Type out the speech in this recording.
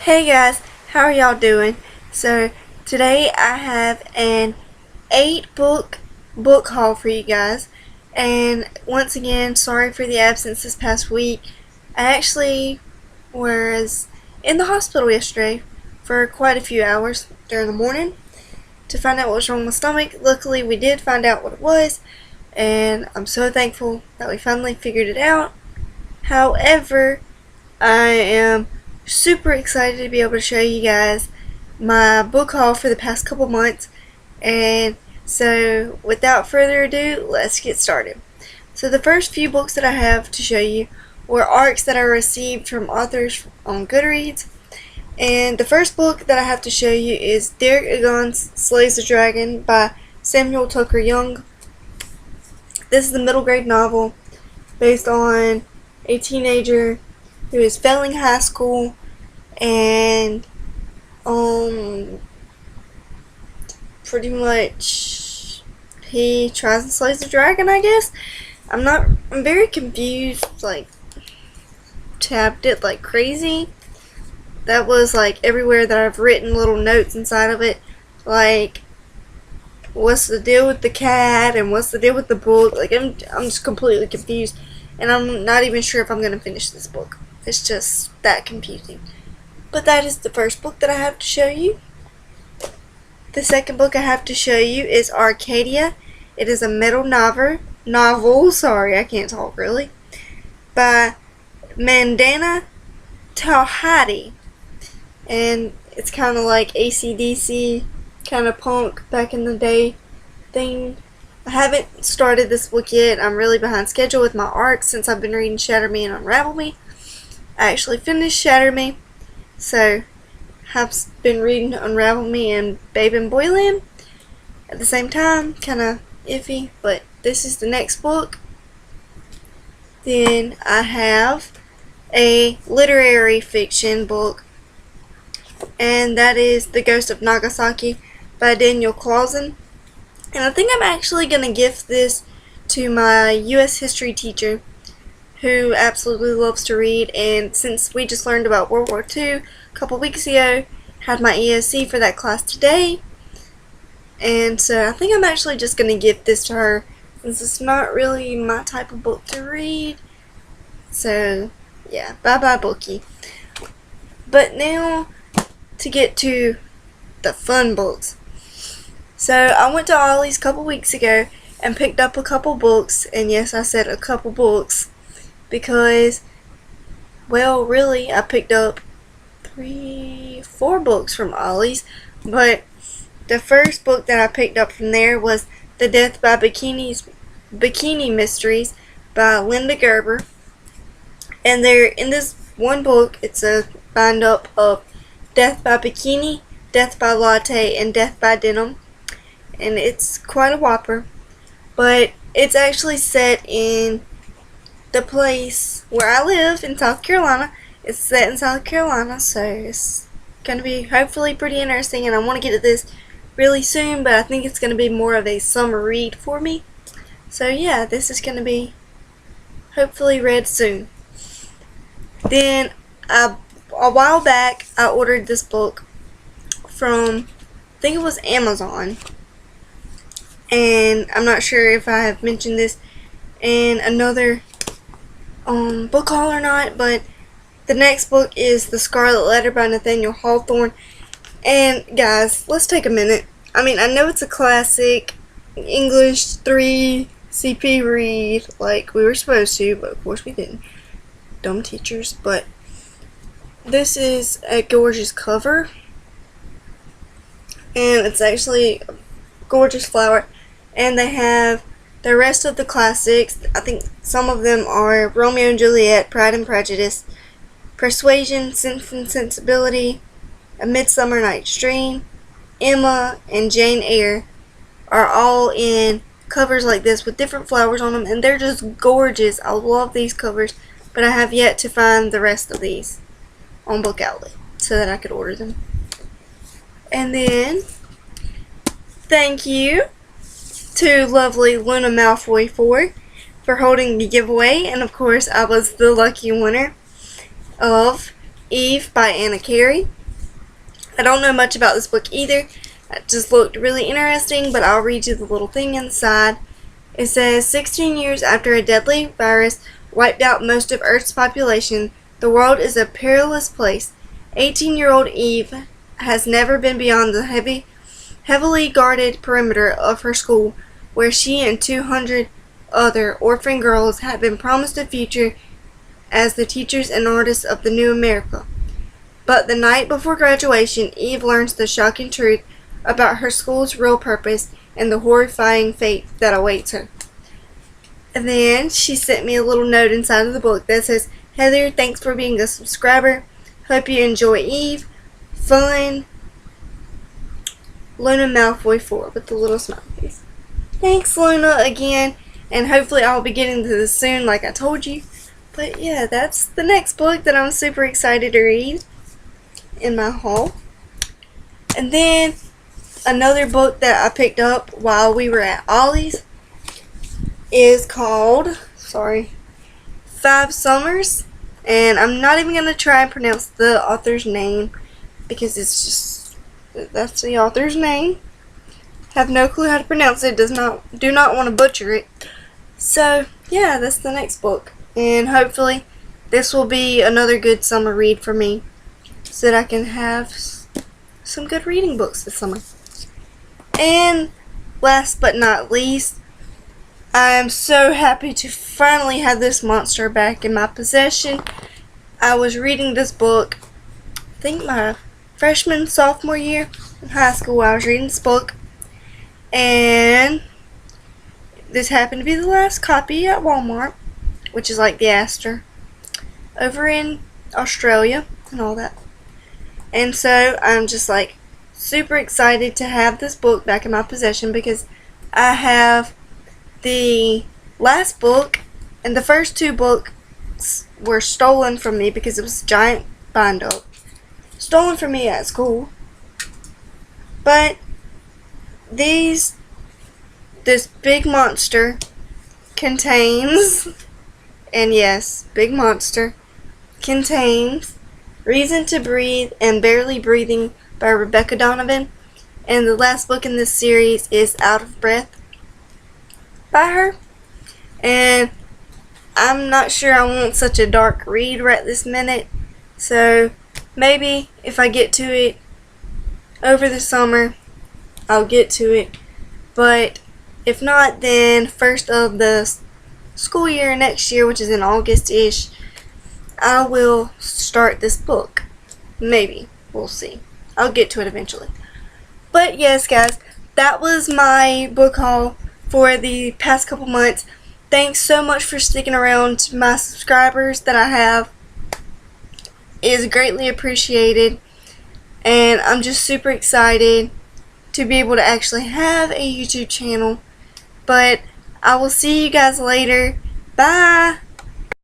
Hey guys, how are y'all doing? So today I have an 8 book haul for you guys, and once again, sorry for the absence this past week. I actually was in the hospital yesterday for quite a few hours during the morning to find out what was wrong with my stomach. Luckily, we did find out what it was, and I'm so thankful that we finally figured it out. However, I am super excited to be able to show you guys my book haul for the past couple months. And so without further ado, let's get started. So the first few books that I have to show you were ARCs that I received from authors on Goodreads. And the first book that I have to show you is Derek Egon's Slays the Dragon by Samuel Tucker Young. This is the middle grade novel based on a teenager who is failing high school, and pretty much he tries and slays the dragon, I guess. I'm very confused, like, tabbed it like crazy. That was like everywhere that I've written little notes inside of it, like, what's the deal with the cat and what's the deal with the book. Like, I'm just completely confused, and I'm not even sure if I'm gonna finish this book. It's just that confusing. But that is the first book that I have to show you. The second book I have to show you is Arcadia. It is a middle novel, sorry, I can't talk really, by Mandana Tawhidi. And it's kind of like AC/DC, kind of punk back in the day thing. I haven't started this book yet. I'm really behind schedule with my ARCs since I've been reading Shatter Me and Unravel Me. I actually finished Shatter Me, so have been reading Unravel Me and Babe in Boyland at the same time. Kind of iffy, but this is the next book. Then I have a literary fiction book, and that is The Ghost of Nagasaki by Daniel Clausen. And I think I'm actually going to gift this to my U.S. history teacher, who absolutely loves to read, and since we just learned about World War II a couple weeks ago, had my ESC for that class today, and so I think I'm actually just going to gift this to her, since it's not really my type of book to read. So yeah, bye bye bookie. But now to get to the fun books. So I went to Ollie's a couple weeks ago and picked up a couple books, and yes, I said a couple books, because, well, really, I picked up 4 books from Ollie's, but the first book that I picked up from there was The Death by Bikini Mysteries by Linda Gerber. And there, in this one book, it's a bind up of Death by Bikini, Death by Latte, and Death by Denim, and it's quite a whopper, but it's actually set in the place where I live in South Carolina. It's set in South Carolina, so it's going to be hopefully pretty interesting, and I want to get to this really soon, but I think it's going to be more of a summer read for me. So yeah, this is going to be hopefully read soon. Then a while back I ordered this book from, I think it was Amazon, and I'm not sure if I have mentioned this in another book haul or not, but the next book is The Scarlet Letter by Nathaniel Hawthorne. And guys, let's take a minute. I mean, I know it's a classic English 3 CP read, like we were supposed to, but of course we didn't. Dumb teachers. But this is a gorgeous cover, and it's actually a gorgeous flower, and they have the rest of the classics. I think some of them are Romeo and Juliet, Pride and Prejudice, Persuasion, Sense and Sensibility, A Midsummer Night's Dream, Emma, and Jane Eyre are all in covers like this with different flowers on them, and they're just gorgeous. I love these covers, but I have yet to find the rest of these on Book Outlet so that I could order them. And then, thank you to lovely Luna Malfoy for holding the giveaway, and of course I was the lucky winner of Eve by Anna Carey. I don't know much about this book either. It just looked really interesting, but I'll read you the little thing inside. It says, 16 years after a deadly virus wiped out most of Earth's population, the world is a perilous place. 18-year-old Eve has never been beyond the heavily guarded perimeter of her school, where she and 200 other orphan girls had been promised a future as the teachers and artists of the new America. But the night before graduation, Eve learns the shocking truth about her school's real purpose and the horrifying fate that awaits her. And then she sent me a little note inside of the book that says, Heather, thanks for being a subscriber. Hope you enjoy Eve. Fun. Luna Malfoy 4 with the little smile face. Thanks, Luna, again. And hopefully I'll be getting to this soon like I told you. But yeah, that's the next book that I'm super excited to read in my haul. And then another book that I picked up while we were at Ollie's is called, 5 Summers. And I'm not even going to try and pronounce the author's name because it's just, that's the author's name. Have no clue how to pronounce it. Do not want to butcher it. So yeah, that's the next book. And hopefully this will be another good summer read for me so that I can have some good reading books this summer. And last but not least, I am so happy to finally have this monster back in my possession. I was reading this book, I think my sophomore year in high school. I was reading this book, and this happened to be the last copy at Walmart, which is like the Astor over in Australia and all that. And so I'm just like super excited to have this book back in my possession because I have the last book, and the first 2 books were stolen from me because it was a giant bind up. Stolen from me at school. But this big monster contains, and yes, big monster contains Reason to Breathe and Barely Breathing by Rebecca Donovan. And the last book in this series is Out of Breath by her. And I'm not sure I want such a dark read right this minute. So maybe if I get to it over the summer, I'll get to it. But if not, then first of the school year next year, which is in August-ish, I will start this book. Maybe. We'll see. I'll get to it eventually. But yes, guys, that was my book haul for the past couple months. Thanks so much for sticking around. To my subscribers that I have, it is greatly appreciated. And I'm just super excited to be able to actually have a YouTube channel. But I will see you guys later. Bye!